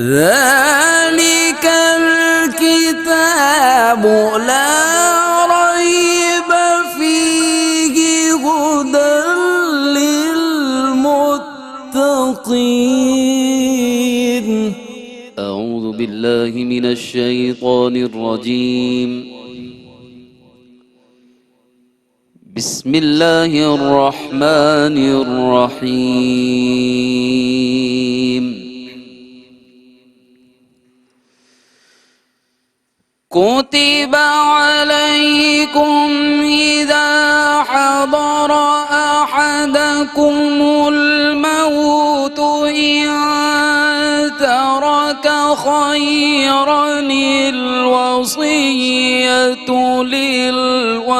ذلك الكتاب لا ريب فيه هدى للمتقين. أعوذ بالله من الشيطان الرجيم. بسم الله الرحمن الرحيم. كتب عليكم إذا حضر أحدكم الموت إن ترك خيرا الوصية للوالدين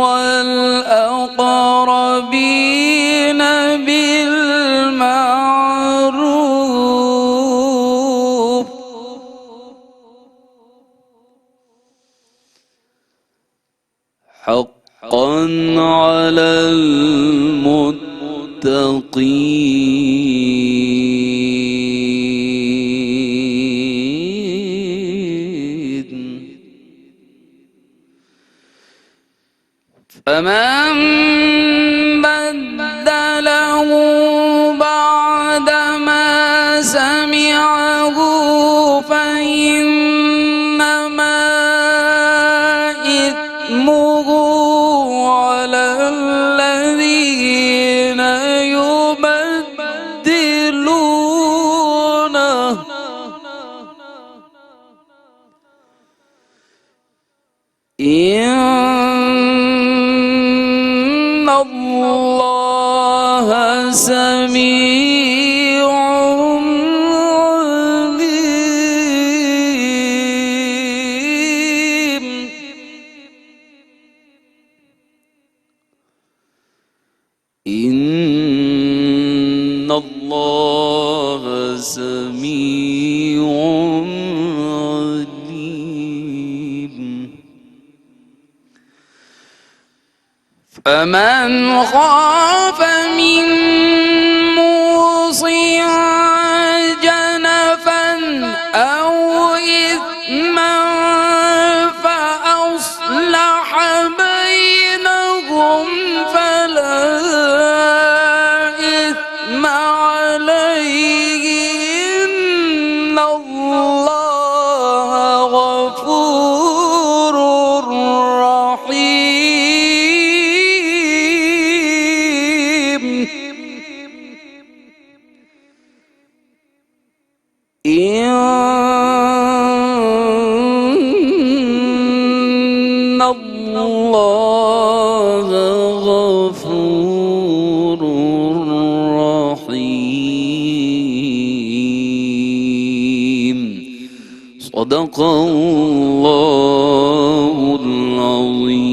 والأقربين بالمعروف حقا على المتقين. فمن بدله بعدما سمعه فإنما إثمه على الذين يبدلونه. إن الله سميع عليم. إن الله سميع عليم. فمن خاف من موص جنفا أو إثما فأصلح بينهم فلا إثم عليه. إن الله غفور رحيم. إن الله غفور رحيم. صدق الله العظيم.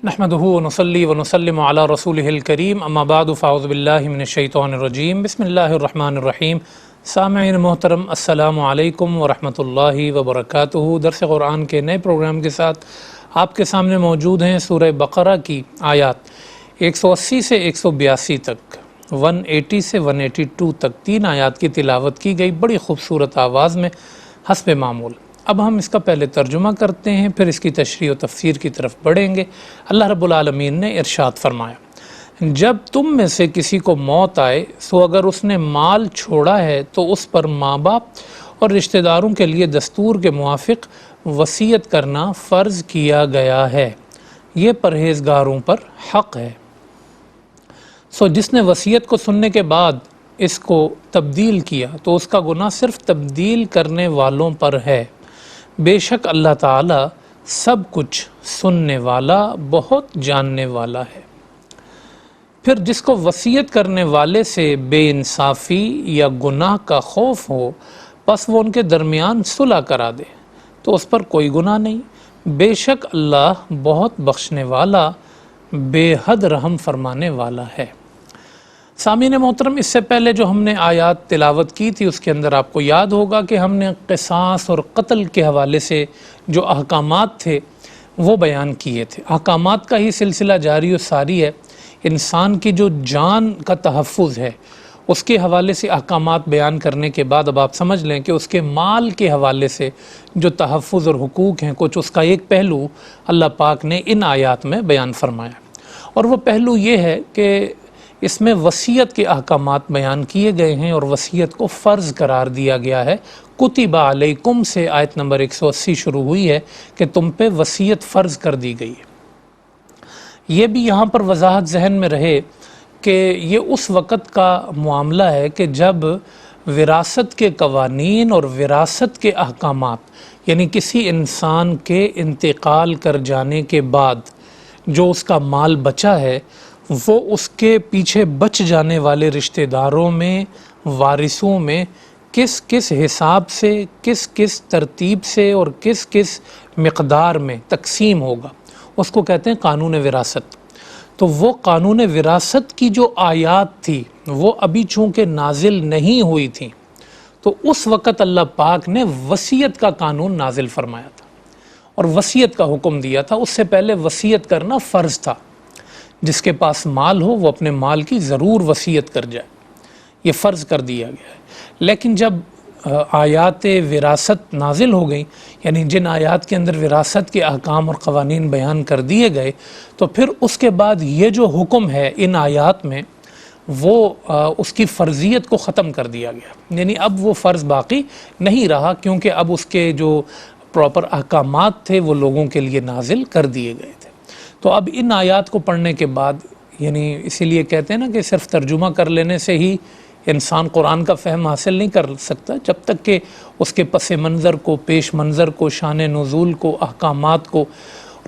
نحمده ونصلي ونسلم على رسوله الكریم اما بعد فاعوذ باللہ من الشیطان الرجیم بسم اللہ الرحمن الرحیم. سامعین محترم السلام علیکم ورحمۃ اللہ وبرکاتہ. درس قرآن کے نئے پروگرام کے ساتھ آپ کے سامنے موجود ہیں. سورہ بقرہ کی آیات 180 سے 182 تک، 180 سے 182 تک 3 آیات کی تلاوت کی گئی بڑی خوبصورت آواز میں حسب معمول. اب ہم اس کا پہلے ترجمہ کرتے ہیں، پھر اس کی تشریح و تفسیر کی طرف بڑھیں گے. اللہ رب العالمین نے ارشاد فرمایا، جب تم میں سے کسی کو موت آئے سو اگر اس نے مال چھوڑا ہے تو اس پر ماں باپ اور رشتہ داروں کے لیے دستور کے موافق وصیت کرنا فرض کیا گیا ہے. یہ پرہیزگاروں پر حق ہے. جس نے وصیت کو سننے کے بعد اس کو تبدیل کیا تو اس کا گناہ صرف تبدیل کرنے والوں پر ہے. بے شک اللہ تعالی سب کچھ سننے والا بہت جاننے والا ہے. پھر جس کو وصیت کرنے والے سے بے انصافی یا گناہ کا خوف ہو پس وہ ان کے درمیان صلح کرا دے تو اس پر کوئی گناہ نہیں. بے شک اللہ بہت بخشنے والا بے حد رحم فرمانے والا ہے. سامعین محترم، اس سے پہلے جو ہم نے آیات تلاوت کی تھی اس کے اندر آپ کو یاد ہوگا کہ ہم نے قصاص اور قتل کے حوالے سے جو احکامات تھے وہ بیان کیے تھے. احکامات کا ہی سلسلہ جاری و ساری ہے. انسان کی جو جان کا تحفظ ہے اس کے حوالے سے احکامات بیان کرنے کے بعد اب آپ سمجھ لیں کہ اس کے مال کے حوالے سے جو تحفظ اور حقوق ہیں کچھ، اس کا ایک پہلو اللہ پاک نے ان آیات میں بیان فرمایا، اور وہ پہلو یہ ہے کہ اس میں وصیت کے احکامات بیان کیے گئے ہیں اور وصیت کو فرض قرار دیا گیا ہے۔ کتب علیکم سے آیت نمبر 180 شروع ہوئی ہے کہ تم پہ وصیت فرض کر دی گئی ہے۔ یہ بھی یہاں پر وضاحت ذہن میں رہے کہ یہ اس وقت کا معاملہ ہے کہ جب وراثت کے قوانین اور وراثت کے احکامات، یعنی کسی انسان کے انتقال کر جانے کے بعد جو اس کا مال بچا ہے وہ اس کے پیچھے بچ جانے والے رشتہ داروں میں، وارثوں میں کس کس حساب سے، کس کس ترتیب سے اور کس کس مقدار میں تقسیم ہوگا، اس کو کہتے ہیں قانون وراثت۔ تو وہ قانون وراثت کی جو آیات تھی وہ ابھی چونکہ نازل نہیں ہوئی تھی، تو اس وقت اللہ پاک نے وصیت کا قانون نازل فرمایا تھا اور وصیت کا حکم دیا تھا۔ اس سے پہلے وصیت کرنا فرض تھا، جس کے پاس مال ہو وہ اپنے مال کی ضرور وصیت کر جائے، یہ فرض کر دیا گیا ہے۔ لیکن جب آیات وراثت نازل ہو گئیں، یعنی جن آیات کے اندر وراثت کے احکام اور قوانین بیان کر دیے گئے، تو پھر اس کے بعد یہ جو حکم ہے ان آیات میں وہ اس کی فرضیت کو ختم کر دیا گیا، یعنی اب وہ فرض باقی نہیں رہا، کیونکہ اب اس کے جو پراپر احکامات تھے وہ لوگوں کے لیے نازل کر دیے گئے تھے۔ تو اب ان آیات کو پڑھنے کے بعد، یعنی اسی لیے کہتے ہیں نا کہ صرف ترجمہ کر لینے سے ہی انسان قرآن کا فہم حاصل نہیں کر سکتا، جب تک کہ اس کے پس منظر کو، پیش منظر کو، شان نزول کو، احکامات کو،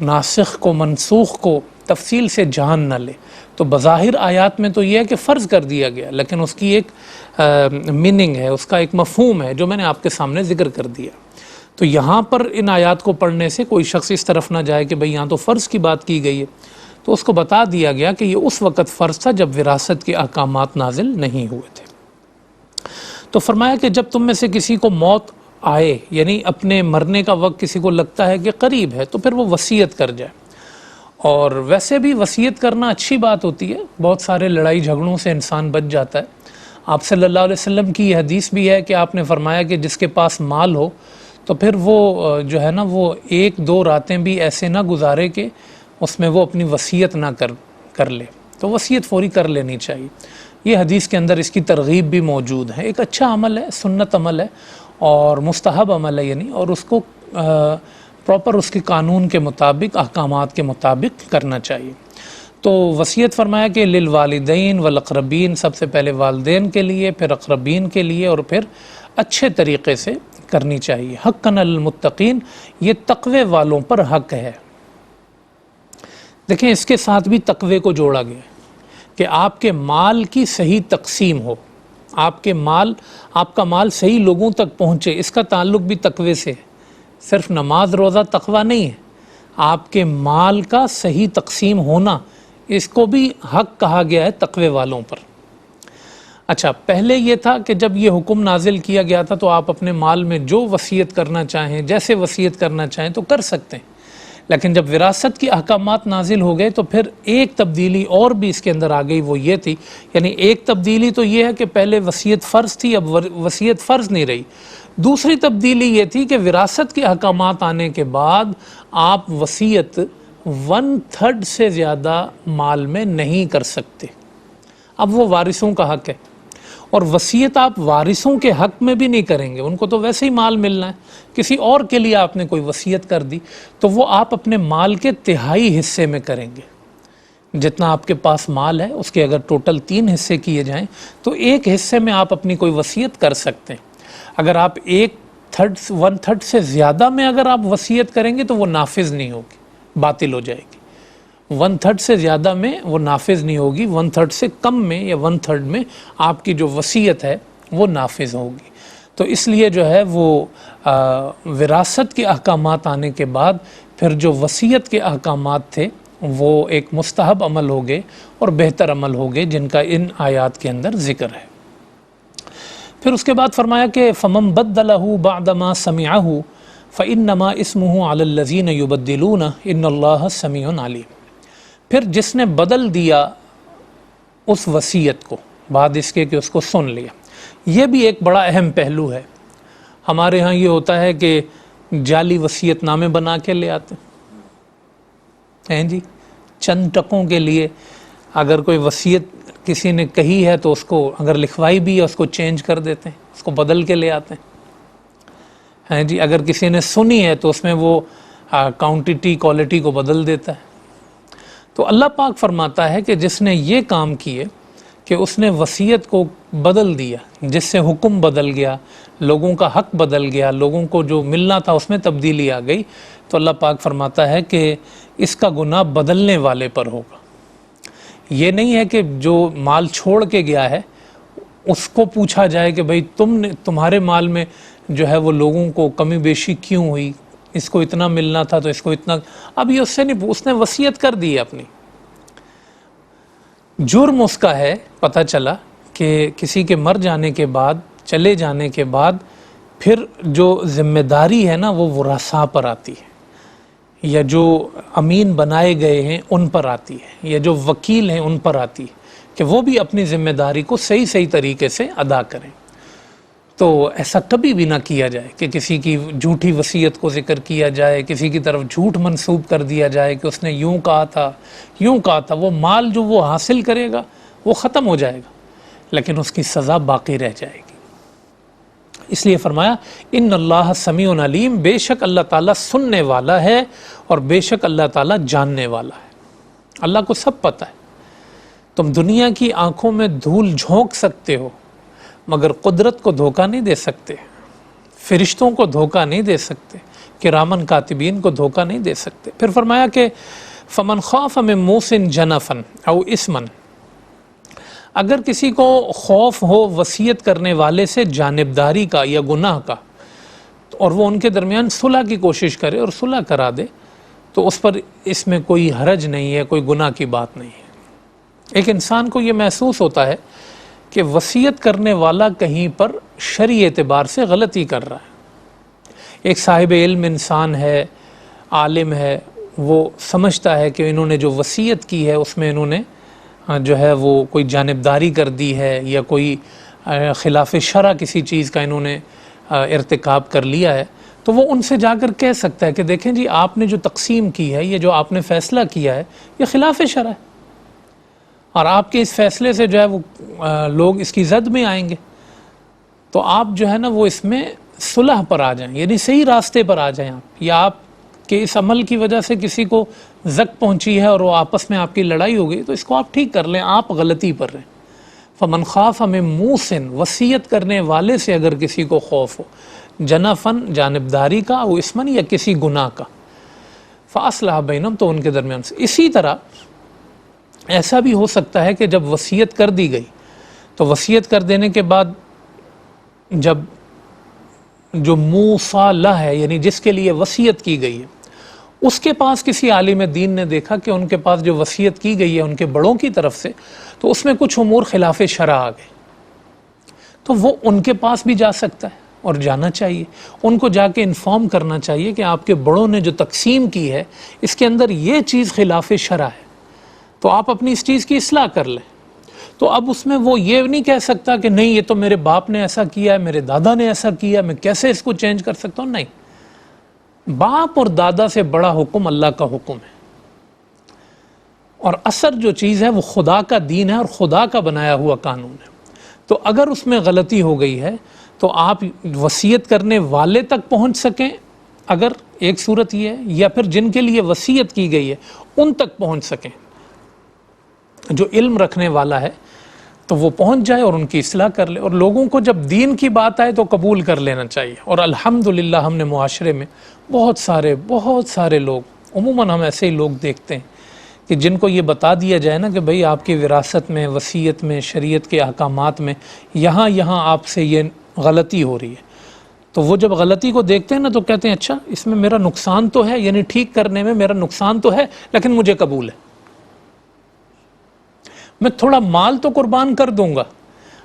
ناسخ کو، منسوخ کو تفصیل سے جان نہ لے۔ تو بظاہر آیات میں تو یہ ہے کہ فرض کر دیا گیا، لیکن اس کی ایک میننگ ہے، اس کا ایک مفہوم ہے جو میں نے آپ کے سامنے ذکر کر دیا۔ تو یہاں پر ان آیات کو پڑھنے سے کوئی شخص اس طرف نہ جائے کہ بھئی یہاں تو فرض کی بات کی گئی ہے، تو اس کو بتا دیا گیا کہ یہ اس وقت فرض تھا جب وراثت کے احکامات نازل نہیں ہوئے تھے۔ تو فرمایا کہ جب تم میں سے کسی کو موت آئے، یعنی اپنے مرنے کا وقت کسی کو لگتا ہے کہ قریب ہے، تو پھر وہ وصیت کر جائے۔ اور ویسے بھی وصیت کرنا اچھی بات ہوتی ہے، بہت سارے لڑائی جھگڑوں سے انسان بچ جاتا ہے۔ آپ صلی اللہ علیہ وسلم کی یہ حدیث بھی ہے کہ آپ نے فرمایا کہ جس کے پاس مال ہو تو پھر وہ جو ہے نا وہ 1-2 راتیں بھی ایسے نہ گزارے کہ اس میں وہ اپنی وصیت نہ کر لے، تو وصیت فوری کر لینی چاہیے۔ یہ حدیث کے اندر اس کی ترغیب بھی موجود ہے۔ ایک اچھا عمل ہے، سنت عمل ہے اور مستحب عمل ہے، یعنی اور اس کو پراپر اس کے قانون کے مطابق، احکامات کے مطابق کرنا چاہیے۔ تو وصیت فرمایا کہ للوالدین والاقربین، سب سے پہلے والدین کے لیے، پھر اقربین کے لیے، اور پھر اچھے طریقے سے کرنی چاہیے۔ حقاً المتقین، یہ تقوی والوں پر حق ہے۔ دیکھیں اس کے ساتھ بھی تقوی کو جوڑا گیا کہ آپ کے مال کی صحیح تقسیم ہو، آپ کا مال صحیح لوگوں تک پہنچے، اس کا تعلق بھی تقوی سے ہے۔ صرف نماز روزہ تقوی نہیں ہے، آپ کے مال کا صحیح تقسیم ہونا، اس کو بھی حق کہا گیا ہے تقوی والوں پر۔ اچھا، پہلے یہ تھا کہ جب یہ حکم نازل کیا گیا تھا تو آپ اپنے مال میں جو وصیت کرنا چاہیں، جیسے وصیت کرنا چاہیں تو کر سکتے ہیں، لیکن جب وراثت کی احکامات نازل ہو گئے تو پھر ایک تبدیلی اور بھی اس کے اندر آ گئی، وہ یہ تھی، یعنی ایک تبدیلی تو یہ ہے کہ پہلے وصیت فرض تھی، اب وصیت فرض نہیں رہی۔ دوسری تبدیلی یہ تھی کہ وراثت کے احکامات آنے کے بعد آپ وصیت 1/3 سے زیادہ مال میں نہیں کر سکتے، اب وہ وارثوں کا حق ہے، اور وصیت آپ وارثوں کے حق میں بھی نہیں کریں گے، ان کو تو ویسے ہی مال ملنا ہے، کسی اور کے لیے آپ نے کوئی وصیت کر دی تو وہ آپ اپنے مال کے 1/3 حصے میں کریں گے۔ جتنا آپ کے پاس مال ہے اس کے اگر ٹوٹل 3 حصے کیے جائیں تو 1 حصے میں آپ اپنی کوئی وصیت کر سکتے ہیں۔ اگر آپ 1/3 سے زیادہ میں اگر آپ وصیت کریں گے تو وہ نافذ نہیں ہوگی، باطل ہو جائے گی۔ 1/3 سے زیادہ میں وہ نافذ نہیں ہوگی، 1/3 سے کم میں یا 1/3 میں آپ کی جو وصیت ہے وہ نافذ ہوگی۔ تو اس لیے جو ہے وہ وراثت کے احکامات آنے کے بعد پھر جو وصیت کے احکامات تھے وہ ایک مستحب عمل ہو گئے اور بہتر عمل ہو گئے، جن کا ان آیات کے اندر ذکر ہے۔ پھر اس کے بعد فرمایا کہ فَمَن بَدَّلَهُ بَعْدَمَا سَمِعَهُ فَإِنَّمَا اسْمُهُ عَلَى الَّذِينَ يُبَدِّلُونَ إِنَّ اللَّهَ سَمِيعٌ عَلِيمٌ۔ پھر جس نے بدل دیا اس وصیت کو بعد اس کے کہ اس کو سن لیا. یہ بھی ایک بڑا اہم پہلو ہے. ہمارے ہاں یہ ہوتا ہے کہ جعلی وصیت نامے بنا کے لے آتے ہیں جی، چند ٹکوں کے لیے. اگر کوئی وصیت کسی نے کہی ہے تو اس کو اگر لکھوائی بھی ہے اس کو چینج کر دیتے ہیں، اس کو بدل کے لے آتے ہیں جی. اگر کسی نے سنی ہے تو اس میں وہ کاؤنٹیٹی کوالٹی کو بدل دیتا ہے. تو اللہ پاک فرماتا ہے کہ جس نے یہ کام کیے کہ اس نے وصیت کو بدل دیا، جس سے حکم بدل گیا، لوگوں کا حق بدل گیا، لوگوں کو جو ملنا تھا اس میں تبدیلی آ گئی، تو اللہ پاک فرماتا ہے کہ اس کا گناہ بدلنے والے پر ہوگا. یہ نہیں ہے کہ جو مال چھوڑ کے گیا ہے اس کو پوچھا جائے کہ بھئی تمہارے مال میں جو ہے وہ لوگوں کو کمی بیشی کیوں ہوئی، اس کو اتنا ملنا تھا تو اس کو اتنا. اب یہ اس سے نہیں، اس نے وصیت کر دی اپنی. جرم اس کا ہے، پتہ چلا کہ کسی کے مر جانے کے بعد، چلے جانے کے بعد پھر جو ذمہ داری ہے نا وہ ورثاء پر آتی ہے، یا جو امین بنائے گئے ہیں ان پر آتی ہے، یا جو وکیل ہیں ان پر آتی ہے کہ وہ بھی اپنی ذمہ داری کو صحیح طریقے سے ادا کریں. تو ایسا کبھی بھی نہ کیا جائے کہ کسی کی جھوٹی وصیت کو ذکر کیا جائے، کسی کی طرف جھوٹ منسوب کر دیا جائے کہ اس نے یوں کہا تھا. وہ مال جو وہ حاصل کرے گا وہ ختم ہو جائے گا، لیکن اس کی سزا باقی رہ جائے گی. اس لیے فرمایا ان اللہ سمیع علیم، بے شک اللہ تعالیٰ سننے والا ہے اور بے شک اللہ تعالیٰ جاننے والا ہے. اللہ کو سب پتہ ہے. تم دنیا کی آنکھوں میں دھول جھونک سکتے ہو مگر قدرت کو دھوکہ نہیں دے سکتے، فرشتوں کو دھوکہ نہیں دے سکتے، کرامن کاتبین کو دھوکہ نہیں دے سکتے. پھر فرمایا کہ فمن خاف من موص جنفا او اثما، اگر کسی کو خوف ہو وصیت کرنے والے سے جانبداری کا یا گناہ کا، اور وہ ان کے درمیان صلح کی کوشش کرے اور صلح کرا دے، تو اس پر اس میں کوئی حرج نہیں ہے، کوئی گناہ کی بات نہیں ہے. ایک انسان کو یہ محسوس ہوتا ہے کہ وصیت کرنے والا کہیں پر شرعی اعتبار سے غلطی کر رہا ہے. ایک صاحب علم انسان ہے، عالم ہے، وہ سمجھتا ہے کہ انہوں نے جو وصیت کی ہے اس میں انہوں نے جو ہے وہ کوئی جانبداری کر دی ہے، یا کوئی خلاف شرع کسی چیز کا انہوں نے ارتکاب کر لیا ہے. تو وہ ان سے جا کر کہہ سکتا ہے کہ دیکھیں جی آپ نے جو تقسیم کی ہے، یہ جو آپ نے فیصلہ کیا ہے، یہ خلاف شرع ہے، اور آپ کے اس فیصلے سے جو ہے وہ لوگ اس کی زد میں آئیں گے. تو آپ جو ہے نا وہ اس میں صلح پر آ جائیں، یعنی صحیح راستے پر آ جائیں آپ. یا آپ کے اس عمل کی وجہ سے کسی کو زک پہنچی ہے اور وہ آپس میں آپ کی لڑائی ہو گئی، تو اس کو آپ ٹھیک کر لیں، آپ غلطی پر رہیں. فمن خاف من موص، وصیت کرنے والے سے اگر کسی کو خوف ہو، جنفن جانبداری کا، وہ اسمن یا کسی گناہ کا، فاصلح بینہم، تو ان کے درمیان سے. اسی طرح ایسا بھی ہو سکتا ہے کہ جب وصیت کر دی گئی تو وصیت کر دینے کے بعد جب جو موصی لہ ہے، یعنی جس کے لیے وصیت کی گئی ہے، اس کے پاس کسی عالم دین نے دیکھا کہ ان کے پاس جو وصیت کی گئی ہے ان کے بڑوں کی طرف سے، تو اس میں کچھ امور خلاف شرع آ گئے، تو وہ ان کے پاس بھی جا سکتا ہے اور جانا چاہیے. ان کو جا کے انفارم کرنا چاہیے کہ آپ کے بڑوں نے جو تقسیم کی ہے اس کے اندر یہ چیز خلاف شرع ہے، تو آپ اپنی اس چیز کی اصلاح کر لیں. تو اب اس میں وہ یہ نہیں کہہ سکتا کہ نہیں یہ تو میرے باپ نے ایسا کیا ہے، میرے دادا نے ایسا کیا، میں کیسے اس کو چینج کر سکتا ہوں. نہیں، باپ اور دادا سے بڑا حکم اللہ کا حکم ہے، اور اثر جو چیز ہے وہ خدا کا دین ہے اور خدا کا بنایا ہوا قانون ہے. تو اگر اس میں غلطی ہو گئی ہے تو آپ وصیت کرنے والے تک پہنچ سکیں، اگر ایک صورت یہ ہے، یا پھر جن کے لیے وصیت کی گئی ہے ان تک پہنچ سکیں. جو علم رکھنے والا ہے تو وہ پہنچ جائے اور ان کی اصلاح کر لے. اور لوگوں کو جب دین کی بات آئے تو قبول کر لینا چاہیے. اور الحمدللہ ہم نے معاشرے میں بہت سارے لوگ، عموماً ہم ایسے ہی لوگ دیکھتے ہیں کہ جن کو یہ بتا دیا جائے نا کہ بھئی آپ کی وراثت میں، وصیت میں، شریعت کے احکامات میں یہاں آپ سے یہ غلطی ہو رہی ہے، تو وہ جب غلطی کو دیکھتے ہیں نا تو کہتے ہیں اچھا اس میں میرا نقصان تو ہے، یعنی ٹھیک کرنے میں میرا نقصان تو ہے، لیکن مجھے قبول ہے، میں تھوڑا مال تو قربان کر دوں گا،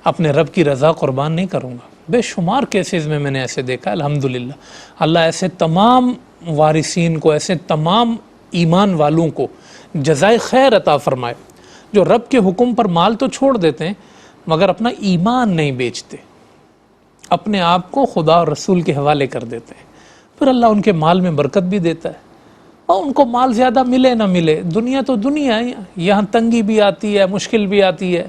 اپنے رب کی رضا قربان نہیں کروں گا. بے شمار کیسز میں نے ایسے دیکھا. الحمدللہ اللہ ایسے تمام وارثین کو، ایسے تمام ایمان والوں کو جزائے خیر عطا فرمائے. جو رب کے حکم پر مال تو چھوڑ دیتے ہیں مگر اپنا ایمان نہیں بیچتے، اپنے آپ کو خدا اور رسول کے حوالے کر دیتے ہیں، پھر اللہ ان کے مال میں برکت بھی دیتا ہے، اور ان کو مال زیادہ ملے نہ ملے، دنیا تو دنیا ہے، یہاں تنگی بھی آتی ہے، مشکل بھی آتی ہے،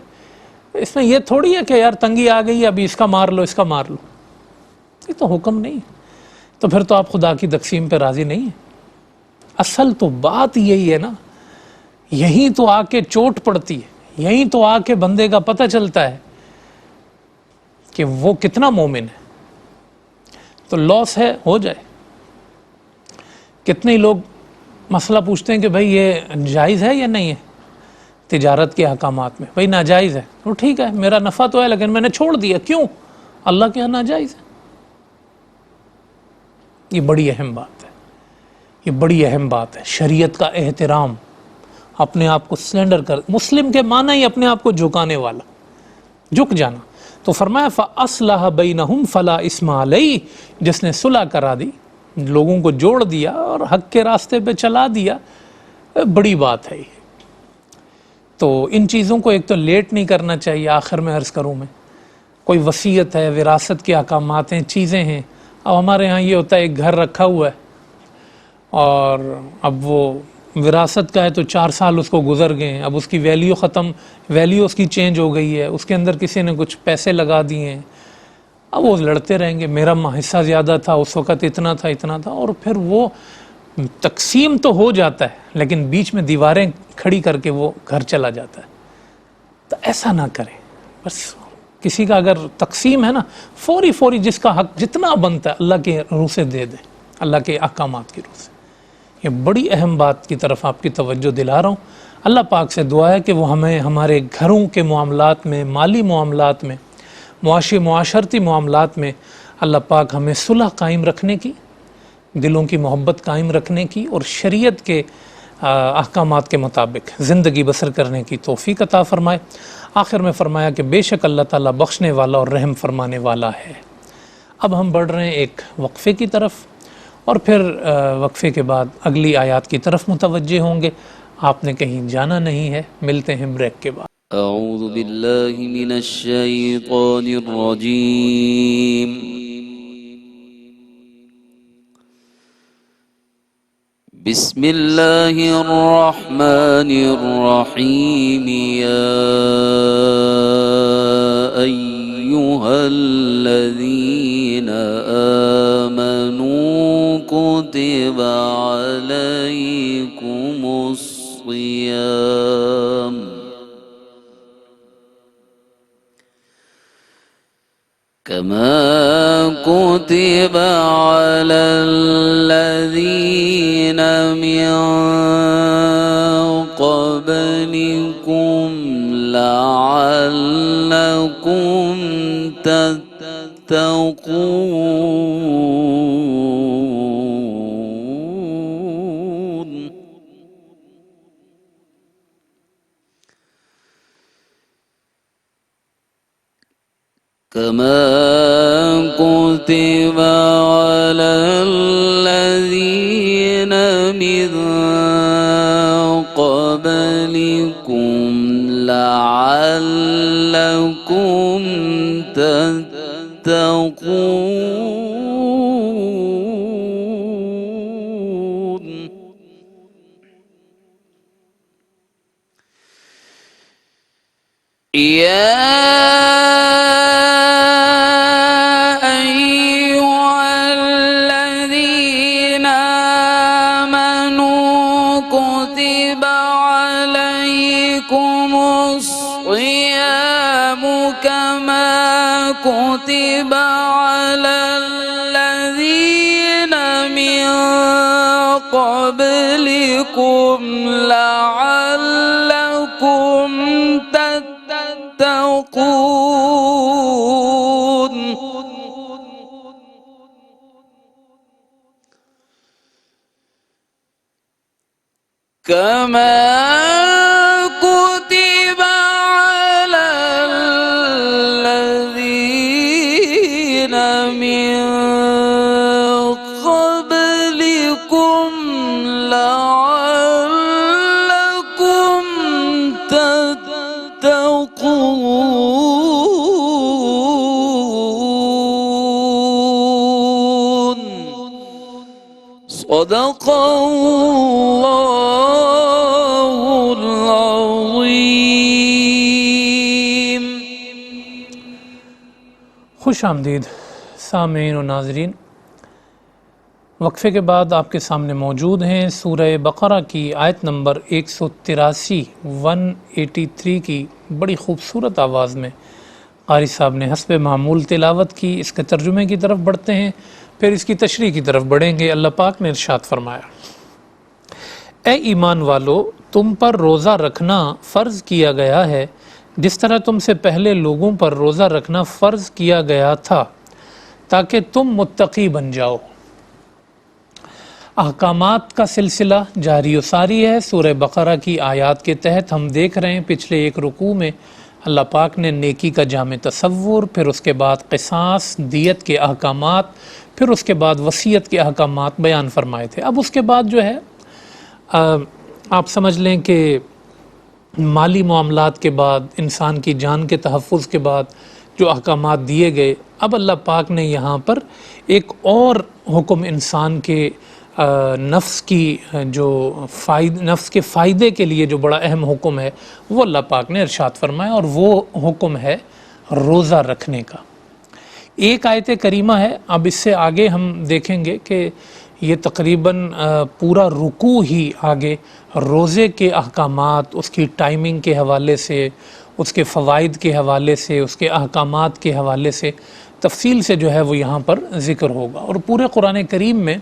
اس میں یہ تھوڑی ہے کہ یار تنگی آ گئی ابھی اس کا مار لو اس کا مار لو، یہ تو حکم نہیں، تو پھر تو آپ خدا کی تقسیم پہ راضی نہیں ہیں۔ اصل تو بات یہی ہے نا، یہیں تو آ کے چوٹ پڑتی ہے، یہیں تو آ کے بندے کا پتہ چلتا ہے کہ وہ کتنا مومن ہے۔ تو لاس ہے، ہو جائے۔ کتنے لوگ مسئلہ پوچھتے ہیں کہ بھائی یہ جائز ہے یا نہیں ہے تجارت کے احکامات میں، بھائی ناجائز ہے تو ٹھیک ہے، میرا نفع تو ہے لیکن میں نے چھوڑ دیا، کیوں؟ اللہ کے یہاں ناجائز ہے۔ یہ بڑی اہم بات ہے، یہ بڑی اہم بات ہے، شریعت کا احترام، اپنے آپ کو سلنڈر کر، مسلم کے معنی ہی اپنے آپ کو جھکانے والا، جھک جانا۔ تو فرمایا فَأَصْلَحَ بَيْنَهُمْ فَلَا إِثْمَ عَلَيْهِ، جس نے صلح کرا دی، لوگوں کو جوڑ دیا اور حق کے راستے پہ چلا دیا، بڑی بات ہے یہ۔ تو ان چیزوں کو ایک تو لیٹ نہیں کرنا چاہیے۔ آخر میں عرض کروں، میں کوئی وصیت ہے، وراثت کے احکامات ہیں، چیزیں ہیں، اب ہمارے ہاں یہ ہوتا ہے ایک گھر رکھا ہوا ہے اور اب وہ وراثت کا ہے تو 4 سال اس کو گزر گئے ہیں، اب اس کی ویلیو ختم، ویلیو اس کی چینج ہو گئی ہے، اس کے اندر کسی نے کچھ پیسے لگا دیے ہیں، اب وہ لڑتے رہیں گے، میرا حصہ زیادہ تھا اس وقت، اتنا تھا اتنا تھا، اور پھر وہ تقسیم تو ہو جاتا ہے لیکن بیچ میں دیواریں کھڑی کر کے وہ گھر چلا جاتا ہے۔ تو ایسا نہ کریں، بس کسی کا اگر تقسیم ہے نا، فوری فوری جس کا حق جتنا بنتا ہے اللہ کے روح سے دے دیں، اللہ کے احکامات کی روح سے۔ یہ بڑی اہم بات کی طرف آپ کی توجہ دلا رہا ہوں۔ اللہ پاک سے دعا ہے کہ وہ ہمیں ہمارے گھروں کے معاملات میں، مالی معاملات میں، معاشرتی معاملات میں اللہ پاک ہمیں صلح قائم رکھنے کی، دلوں کی محبت قائم رکھنے کی اور شریعت کے احکامات کے مطابق زندگی بسر کرنے کی توفیق عطا فرمائے۔ آخر میں فرمایا کہ بے شک اللہ تعالیٰ بخشنے والا اور رحم فرمانے والا ہے۔ اب ہم بڑھ رہے ہیں ایک وقفے کی طرف، اور پھر وقفے کے بعد اگلی آیات کی طرف متوجہ ہوں گے۔ آپ نے کہیں جانا نہیں ہے، ملتے ہیں بریک کے بعد۔ أعوذ بالله من الشيطان الرجيم بسم الله الرحمن الرحيم يا أيها الذين آمنوا كتب عليكم الصيام كما كتب على الذين من قبلكم لعلكم تتقون كما كتب على الذين من قبلكم لعلكم تتقون يا كتب على الذين من قبلكم لعلكم تتقون كما كتب على الذين من قبلكم لعلكم تتقون العظيم. خوش آمدید سامعین و ناظرین. وقفے کے بعد آپ کے سامنے موجود ہیں سورہ بقرہ کی آیت نمبر 183 کی بڑی خوبصورت آواز میں قاری صاحب نے حسب معمول تلاوت کی. اس کے ترجمے کی طرف بڑھتے ہیں، پھر اس کی تشریح کی طرف بڑھیں گے. اللہ پاک نے ارشاد فرمایا، اے ایمان والو، تم پر روزہ رکھنا فرض کیا گیا ہے جس طرح تم سے پہلے لوگوں پر روزہ رکھنا فرض کیا گیا تھا تاکہ تم متقی بن جاؤ. احکامات کا سلسلہ جاری و ساری ہے. سورہ بقرہ کی آیات کے تحت ہم دیکھ رہے ہیں پچھلے ایک رکوع میں اللہ پاک نے نیکی کا جامع تصور، پھر اس کے بعد قصاص، دیت کے احکامات، پھر اس کے بعد وصیت کے احکامات بیان فرمائے تھے. اب اس کے بعد جو ہے آپ سمجھ لیں کہ مالی معاملات کے بعد، انسان کی جان کے تحفظ کے بعد جو احکامات دیے گئے، اب اللہ پاک نے یہاں پر ایک اور حکم انسان کے نفس کے فائدے کے لیے جو بڑا اہم حکم ہے وہ اللہ پاک نے ارشاد فرمایا، اور وہ حکم ہے روزہ رکھنے کا. ایک آیت کریمہ ہے. اب اس سے آگے ہم دیکھیں گے کہ یہ تقریباً پورا رکوع ہی آگے روزے کے احکامات، اس کی ٹائمنگ کے حوالے سے، اس کے فوائد کے حوالے سے، اس کے احکامات کے حوالے سے تفصیل سے جو ہے وہ یہاں پر ذکر ہوگا. اور پورے قرآن کریم میں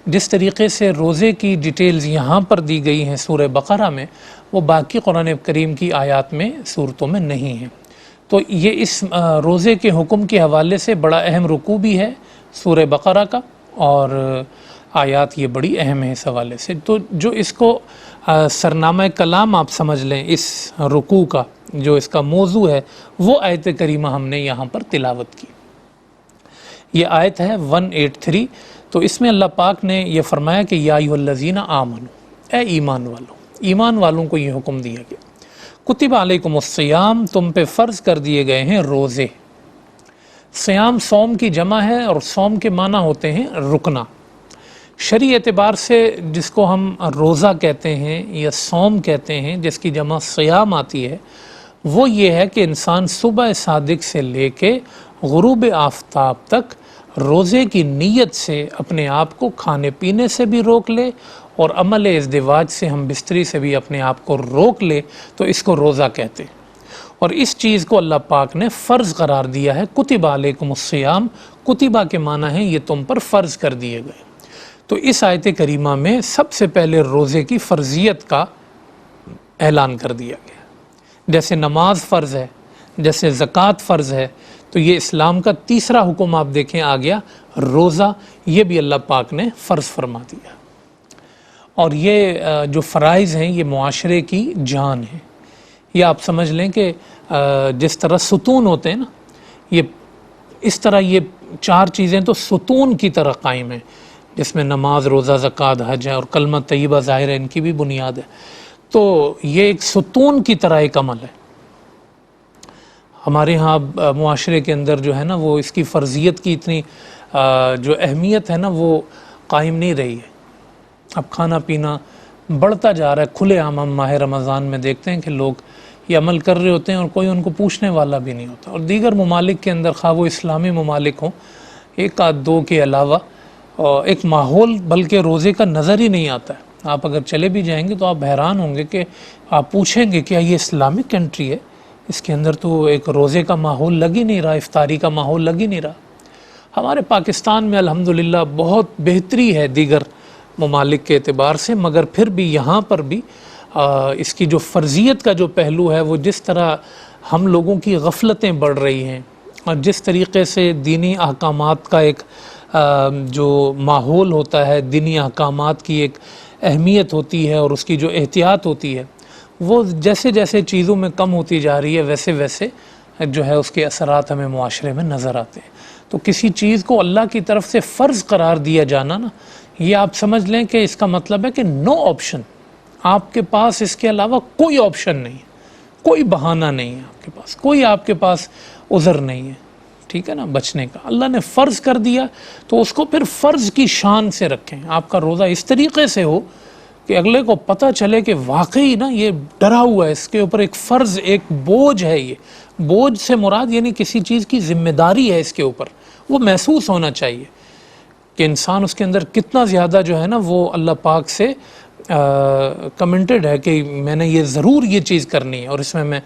جس طریقے سے روزے کی ڈیٹیلز یہاں پر دی گئی ہیں سورہ بقرہ میں، وہ باقی قرآن کریم کی آیات میں صورتوں میں نہیں ہیں. تو یہ اس روزے کے حکم کے حوالے سے بڑا اہم رکوع بھی ہے سورہ بقرہ کا، اور آیات یہ بڑی اہم ہے اس حوالے سے. تو جو اس کو سرنامہ کلام آپ سمجھ لیں اس رکوع کا، جو اس کا موضوع ہے، وہ آیت کریمہ ہم نے یہاں پر تلاوت کی. یہ آیت ہے 183. تو اس میں اللہ پاک نے یہ فرمایا کہ یا ایھا الذین آمنوا، اے ایمان والو. ایمان والوں کو یہ حکم دیا گیا، کتب علیکم الصیام، تم پہ فرض کر دیے گئے ہیں روزے. صیام صوم کی جمع ہے، اور صوم کے معنی ہوتے ہیں رکنا. شرعی اعتبار سے جس کو ہم روزہ کہتے ہیں یا صوم کہتے ہیں، جس کی جمع صیام آتی ہے، وہ یہ ہے کہ انسان صبح صادق سے لے کے غروب آفتاب تک روزے کی نیت سے اپنے آپ کو کھانے پینے سے بھی روک لے، اور عمل ازدواج سے، ہم بستری سے بھی اپنے آپ کو روک لے، تو اس کو روزہ کہتے ہیں. اور اس چیز کو اللہ پاک نے فرض قرار دیا ہے. کتب علیکم الصیام، کتبہ کے معنی ہے یہ تم پر فرض کر دیے گئے. تو اس آیت کریمہ میں سب سے پہلے روزے کی فرضیت کا اعلان کر دیا گیا. جیسے نماز فرض ہے، جیسے زکوٰۃ فرض ہے، تو یہ اسلام کا تیسرا حکم آپ دیکھیں آ گیا، روزہ، یہ بھی اللہ پاک نے فرض فرما دیا. اور یہ جو فرائض ہیں یہ معاشرے کی جان ہے. یہ آپ سمجھ لیں کہ جس طرح ستون ہوتے ہیں نا، یہ اس طرح یہ چار چیزیں تو ستون کی طرح قائم ہیں، جس میں نماز، روزہ، زکوٰۃ، حج ہے، اور کلمہ طیبہ ظاہر ہے، ان کی بھی بنیاد ہے. تو یہ ایک ستون کی طرح ایک عمل ہے. ہمارے ہاں معاشرے کے اندر جو ہے نا، وہ اس کی فرضیت کی اتنی جو اہمیت ہے نا، وہ قائم نہیں رہی ہے. اب کھانا پینا بڑھتا جا رہا ہے کھلے عام. ہم ماہ رمضان میں دیکھتے ہیں کہ لوگ یہ عمل کر رہے ہوتے ہیں اور کوئی ان کو پوچھنے والا بھی نہیں ہوتا. اور دیگر ممالک کے اندر، خواہ وہ اسلامی ممالک ہوں، ایک آدھ دو کے علاوہ ایک ماحول بلکہ روزے کا نظر ہی نہیں آتا ہے. آپ اگر چلے بھی جائیں گے تو آپ حیران ہوں گے کہ آپ پوچھیں گے کیا یہ اسلامک کنٹری ہے؟ اس کے اندر تو ایک روزے کا ماحول لگ ہی نہیں رہا، افطاری کا ماحول لگ ہی نہیں رہا. ہمارے پاکستان میں الحمدللہ بہت بہتری ہے دیگر ممالک کے اعتبار سے، مگر پھر بھی یہاں پر بھی اس کی جو فرضیت کا جو پہلو ہے، وہ جس طرح ہم لوگوں کی غفلتیں بڑھ رہی ہیں، اور جس طریقے سے دینی احکامات کا ایک جو ماحول ہوتا ہے، دینی احکامات کی ایک اہمیت ہوتی ہے اور اس کی جو احتیاط ہوتی ہے، وہ جیسے جیسے چیزوں میں کم ہوتی جا رہی ہے، ویسے ویسے جو ہے اس کے اثرات ہمیں معاشرے میں نظر آتے ہیں. تو کسی چیز کو اللہ کی طرف سے فرض قرار دیا جانا نا، یہ آپ سمجھ لیں کہ اس کا مطلب ہے کہ نو آپشن. آپ کے پاس اس کے علاوہ کوئی آپشن نہیں ہے، کوئی بہانہ نہیں ہے آپ کے پاس، کوئی آپ کے پاس عذر نہیں ہے. ٹھیک ہے نا، بچنے کا اللہ نے فرض کر دیا تو اس کو پھر فرض کی شان سے رکھیں. آپ کا روزہ اس طریقے سے ہو کہ اگلے کو پتہ چلے کہ واقعی نا یہ ڈرا ہوا ہے، اس کے اوپر ایک فرض، ایک بوجھ ہے. یہ بوجھ سے مراد یعنی کسی چیز کی ذمہ داری ہے اس کے اوپر، وہ محسوس ہونا چاہیے کہ انسان اس کے اندر کتنا زیادہ جو ہے نا وہ اللہ پاک سے کمنٹڈ ہے کہ میں نے یہ ضرور یہ چیز کرنی ہے اور اس میں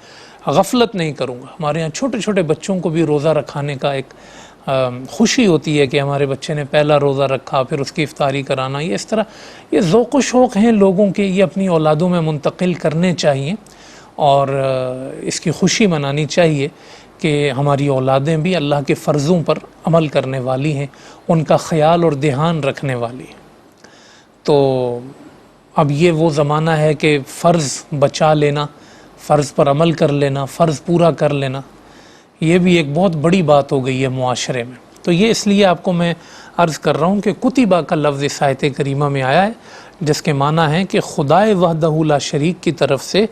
غفلت نہیں کروں گا. ہمارے یہاں چھوٹے چھوٹے بچوں کو بھی روزہ رکھانے کا ایک خوشی ہوتی ہے کہ ہمارے بچے نے پہلا روزہ رکھا، پھر اس کی افطاری کرانا. یہ اس طرح یہ ذوق و شوق ہیں لوگوں کے، یہ اپنی اولادوں میں منتقل کرنے چاہیے اور اس کی خوشی منانی چاہیے کہ ہماری اولادیں بھی اللہ کے فرضوں پر عمل کرنے والی ہیں، ان کا خیال اور دھیان رکھنے والی ہیں. تو اب یہ وہ زمانہ ہے کہ فرض بچا لینا، فرض پر عمل کر لینا، فرض پورا کر لینا، یہ بھی ایک بہت بڑی بات ہو گئی ہے معاشرے میں. تو یہ اس لیے آپ کو میں عرض کر رہا ہوں کہ کتبہ کا لفظ اس آیت کریمہ میں آیا ہے، جس کے معنی ہے کہ خدائے وحدہ لا شریک کی طرف سے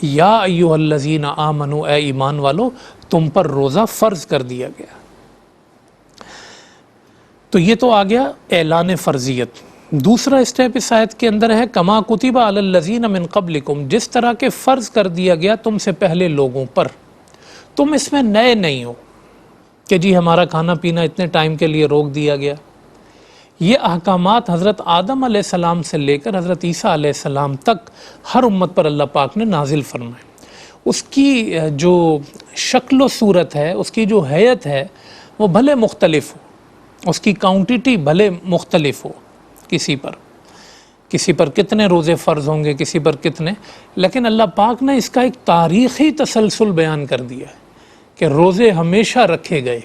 یا ایھا الذین آمنوا، اے ایمان والو، تم پر روزہ فرض کر دیا گیا. تو یہ تو آ گیا اعلان فرضیت. دوسرا اسٹیپ اس آیت کے اندر ہے کما کتب علی الذین من قبلکم، جس طرح کہ فرض کر دیا گیا تم سے پہلے لوگوں پر. تم اس میں نئے نہیں ہو کہ جی ہمارا کھانا پینا اتنے ٹائم کے لیے روک دیا گیا. یہ احکامات حضرت آدم علیہ السلام سے لے کر حضرت عیسیٰ علیہ السلام تک ہر امت پر اللہ پاک نے نازل فرمائے. اس کی جو شکل و صورت ہے، اس کی جو حیت ہے، وہ بھلے مختلف ہو، اس کی کوانٹٹی بھلے مختلف ہو، کسی پر کتنے روزے فرض ہوں گے، کسی پر کتنے، لیکن اللہ پاک نے اس کا ایک تاریخی تسلسل بیان کر دیا ہے کہ روزے ہمیشہ رکھے گئے.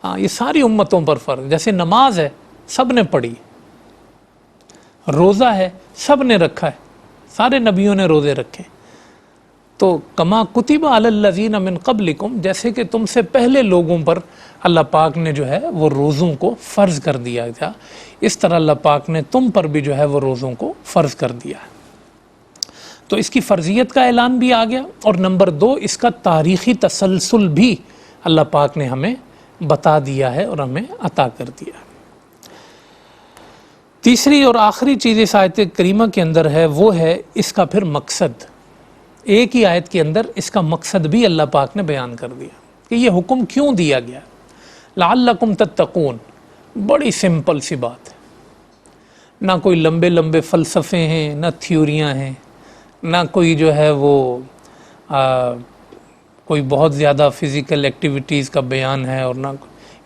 ہاں، یہ ساری امتوں پر فرض. جیسے نماز ہے سب نے پڑھی، روزہ ہے سب نے رکھا ہے، سارے نبیوں نے روزے رکھے. تو کما کتب علی الذین من قبلکم، جیسے کہ تم سے پہلے لوگوں پر اللہ پاک نے جو ہے وہ روزوں کو فرض کر دیا تھا، اس طرح اللہ پاک نے تم پر بھی جو ہے وہ روزوں کو فرض کر دیا ہے. تو اس کی فرضیت کا اعلان بھی آ گیا، اور نمبر 2 اس کا تاریخی تسلسل بھی اللہ پاک نے ہمیں بتا دیا ہے اور ہمیں عطا کر دیا ہے. تیسری اور آخری چیز اس آیت کریمہ کے اندر ہے وہ ہے اس کا پھر مقصد. ایک ہی آیت کے اندر اس کا مقصد بھی اللہ پاک نے بیان کر دیا کہ یہ حکم کیوں دیا گیا. لعلکم تتقون، بڑی سمپل سی بات ہے، نہ کوئی لمبے لمبے فلسفے ہیں، نہ تھیوریاں ہیں، نہ کوئی جو ہے وہ کوئی بہت زیادہ فزیکل ایکٹیویٹیز کا بیان ہے، اور نہ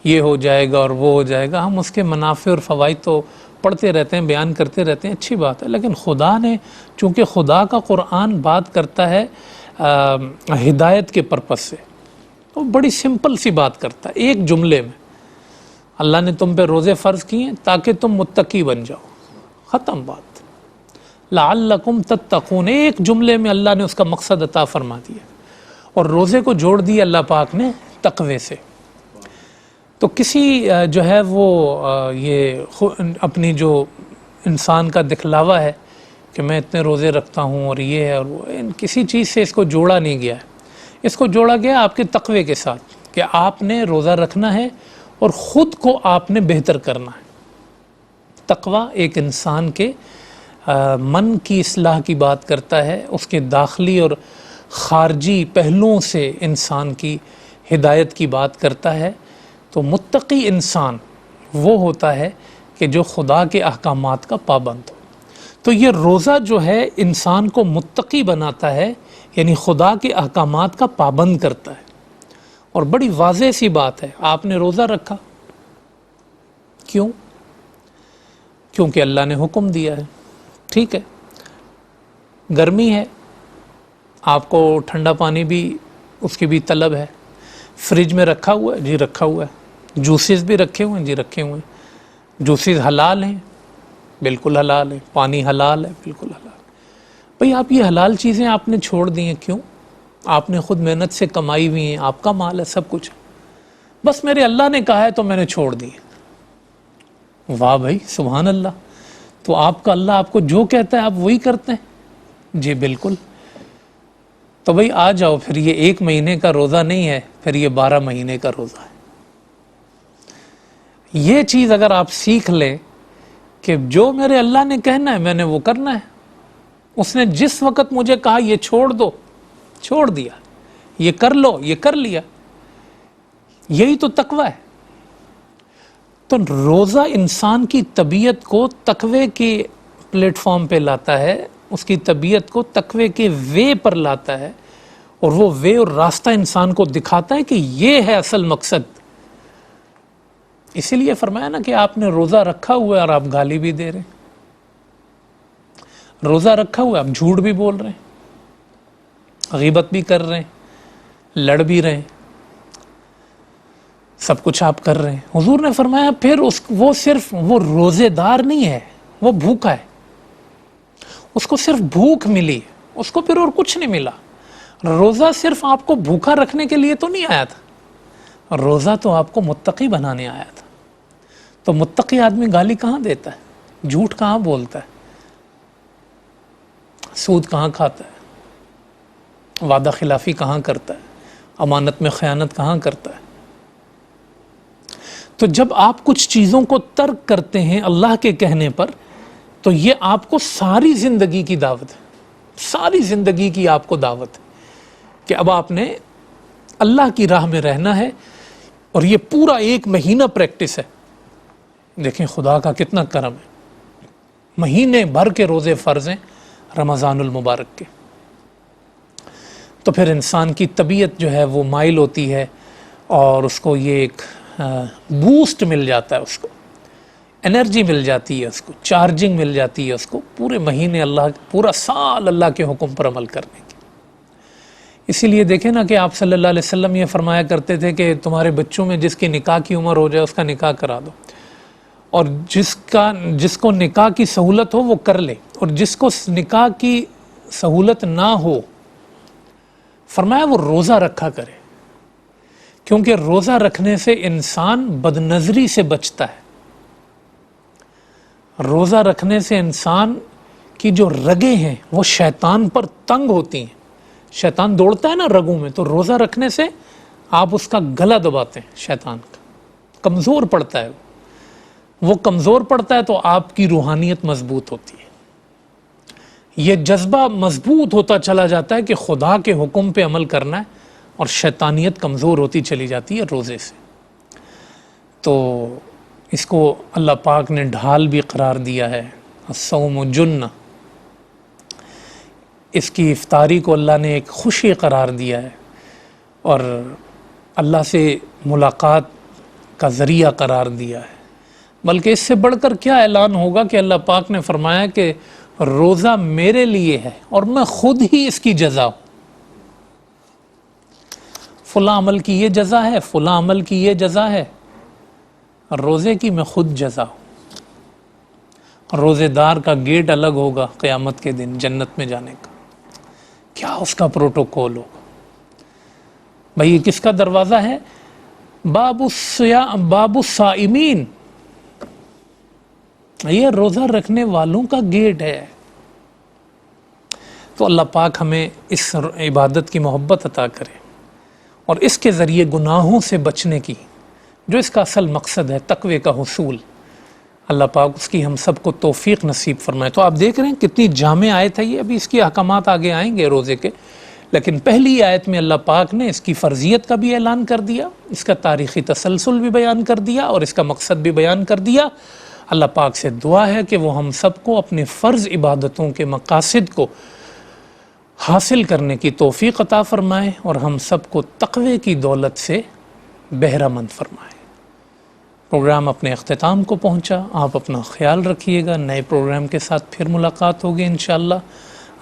یہ ہو جائے گا اور وہ ہو جائے گا. ہم اس کے منافع اور فوائد تو پڑھتے رہتے ہیں، بیان کرتے رہتے ہیں، اچھی بات ہے، لیکن خدا نے چونکہ خدا کا قرآن بات کرتا ہے ہدایت کے پرپس سے، تو بڑی سمپل سی بات کرتا ہے. ایک جملے میں اللہ نے تم پہ روزے فرض کیے ہیں تاکہ تم متقی بن جاؤ، ختم بات. لعلکم تتقون، ایک جملے میں اللہ نے اس کا مقصد عطا فرما دیا، اور روزے کو جوڑ دیا اللہ پاک نے تقوی سے. تو کسی جو ہے وہ یہ اپنی جو انسان کا دکھلاوا ہے کہ میں اتنے روزے رکھتا ہوں اور یہ ہے اور وہ، کسی چیز سے اس کو جوڑا نہیں گیا ہے. اس کو جوڑا گیا آپ کے تقوی کے ساتھ کہ آپ نے روزہ رکھنا ہے اور خود کو آپ نے بہتر کرنا ہے. تقوی ایک انسان کے من کی اصلاح کی بات کرتا ہے، اس کے داخلی اور خارجی پہلوؤں سے انسان کی ہدایت کی بات کرتا ہے. تو متقی انسان وہ ہوتا ہے کہ جو خدا کے احکامات کا پابند ہو. تو یہ روزہ جو ہے انسان کو متقی بناتا ہے، یعنی خدا کے احکامات کا پابند کرتا ہے. اور بڑی واضح سی بات ہے، آپ نے روزہ رکھا کیوں؟ کیونکہ اللہ نے حکم دیا ہے. ٹھیک ہے، گرمی ہے، آپ کو ٹھنڈا پانی بھی اس کی بھی طلب ہے، فریج میں رکھا ہوا ہے، جی رکھا ہوا ہے. جوسز بھی رکھے ہوئے ہیں، جی رکھے ہوئے ہیں. جوسز حلال ہیں، بالکل حلال ہے. پانی حلال ہے، بالکل حلال. بھئی آپ یہ حلال چیزیں آپ نے چھوڑ دی ہیں، کیوں؟ آپ نے خود محنت سے کمائی ہوئی ہیں، آپ کا مال ہے، سب کچھ، بس میرے اللہ نے کہا ہے تو میں نے چھوڑ دی. واہ بھائی، سبحان اللہ. تو آپ کا اللہ آپ کو جو کہتا ہے آپ وہی کرتے ہیں؟ جی بالکل. تو بھئی آ جاؤ، پھر یہ 1 مہینے کا روزہ نہیں ہے، پھر یہ 12 مہینے کا روزہ ہے۔ یہ چیز اگر آپ سیکھ لیں کہ جو میرے اللہ نے کہنا ہے میں نے وہ کرنا ہے، اس نے جس وقت مجھے کہا یہ چھوڑ دو، چھوڑ دیا، یہ کر لو، یہ کر لیا، یہی تو تقوی ہے۔ تو روزہ انسان کی طبیعت کو تقوی کے پلیٹ فارم پہ لاتا ہے، اس کی طبیعت کو تقوی کے وے پر لاتا ہے، اور وہ وے اور راستہ انسان کو دکھاتا ہے کہ یہ ہے اصل مقصد۔ اسی لیے فرمایا نا کہ آپ نے روزہ رکھا ہوا ہے اور آپ گالی بھی دے رہے ہیں، روزہ رکھا ہوا ہے آپ جھوٹ بھی بول رہے ہیں، غیبت بھی کر رہے ہیں، لڑ بھی رہے ہیں، سب کچھ آپ کر رہے ہیں۔ حضور نے فرمایا پھر وہ صرف وہ روزے دار نہیں ہے، وہ بھوکا ہے، اس کو صرف بھوک ملی، اس کو پھر اور کچھ نہیں ملا۔ روزہ صرف آپ کو بھوکا رکھنے کے لیے تو نہیں آیا تھا، روزہ تو آپ کو متقی بنانے آیا تھا۔ تو متقی آدمی گالی کہاں دیتا ہے، جھوٹ کہاں بولتا ہے، سود کہاں کھاتا ہے، وعدہ خلافی کہاں کرتا ہے، امانت میں خیانت کہاں کرتا ہے۔ تو جب آپ کچھ چیزوں کو ترک کرتے ہیں اللہ کے کہنے پر، تو یہ آپ کو ساری زندگی کی دعوت ہے، ساری زندگی کی آپ کو دعوت ہے کہ اب آپ نے اللہ کی راہ میں رہنا ہے، اور یہ پورا 1 مہینہ پریکٹس ہے۔ دیکھیں خدا کا کتنا کرم ہے، مہینے بھر کے روزے فرض ہیں رمضان المبارک کے۔ تو پھر انسان کی طبیعت جو ہے وہ مائل ہوتی ہے، اور اس کو یہ ایک بوسٹ مل جاتا ہے، اس کو انرجی مل جاتی ہے، اس کو چارجنگ مل جاتی ہے، اس کو پورے مہینے پورا سال اللہ کے حکم پر عمل کرنے کی۔ اسی لیے دیکھیں نا کہ آپ صلی اللہ علیہ وسلم یہ فرمایا کرتے تھے کہ تمہارے بچوں میں جس کی نکاح کی عمر ہو جائے اس کا نکاح کرا دو، اور جس کو نکاح کی سہولت ہو وہ کر لے، اور جس کو نکاح کی سہولت نہ ہو فرمایا وہ روزہ رکھا کرے، کیونکہ روزہ رکھنے سے انسان بد نظری سے بچتا ہے۔ روزہ رکھنے سے انسان کی جو رگیں ہیں وہ شیطان پر تنگ ہوتی ہیں، شیطان دوڑتا ہے نا رگوں میں، تو روزہ رکھنے سے آپ اس کا گلا دباتے ہیں، شیطان کا کمزور پڑتا ہے، وہ کمزور پڑتا ہے تو آپ کی روحانیت مضبوط ہوتی ہے، یہ جذبہ مضبوط ہوتا چلا جاتا ہے کہ خدا کے حکم پہ عمل کرنا ہے، اور شیطانیت کمزور ہوتی چلی جاتی ہے روزے سے۔ تو اس کو اللہ پاک نے ڈھال بھی قرار دیا ہے، الصوم جنہ، اس کی افطاری کو اللہ نے ایک خوشی قرار دیا ہے، اور اللہ سے ملاقات کا ذریعہ قرار دیا ہے۔ بلکہ اس سے بڑھ کر کیا اعلان ہوگا کہ اللہ پاک نے فرمایا کہ روزہ میرے لیے ہے اور میں خود ہی اس کی جزا ہوں، فلاں عمل کی یہ جزا ہے، فلاں عمل کی یہ جزا ہے، روزے کی میں خود جزا ہوں۔ روزے دار کا گیٹ الگ ہوگا قیامت کے دن جنت میں جانے کا، کیا اس کا پروٹوکول ہوگا۔ بھئی یہ کس کا دروازہ ہے؟ باب الصائمین، یہ روزہ رکھنے والوں کا گیٹ ہے۔ تو اللہ پاک ہمیں اس عبادت کی محبت عطا کرے، اور اس کے ذریعے گناہوں سے بچنے کی، جو اس کا اصل مقصد ہے تقوی کا حصول، اللہ پاک اس کی ہم سب کو توفیق نصیب فرمائے۔ تو آپ دیکھ رہے ہیں کتنی جامع آیت ہے یہ، ابھی اس کی احکامات آگے آئیں گے روزے کے، لیکن پہلی آیت میں اللہ پاک نے اس کی فرضیت کا بھی اعلان کر دیا، اس کا تاریخی تسلسل بھی بیان کر دیا، اور اس کا مقصد بھی بیان کر دیا۔ اللہ پاک سے دعا ہے کہ وہ ہم سب کو اپنے فرض عبادتوں کے مقاصد کو حاصل کرنے کی توفیق عطا فرمائے، اور ہم سب کو تقوی کی دولت سے بہرہ مند فرمائے۔ پروگرام اپنے اختتام کو پہنچا، آپ اپنا خیال رکھیے گا، نئے پروگرام کے ساتھ پھر ملاقات ہوگی انشاءاللہ۔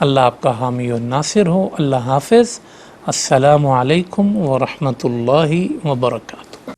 اللہ آپ کا حامی و ناصر ہو۔ اللہ حافظ۔ السلام علیکم ورحمۃ اللہ وبرکاتہ۔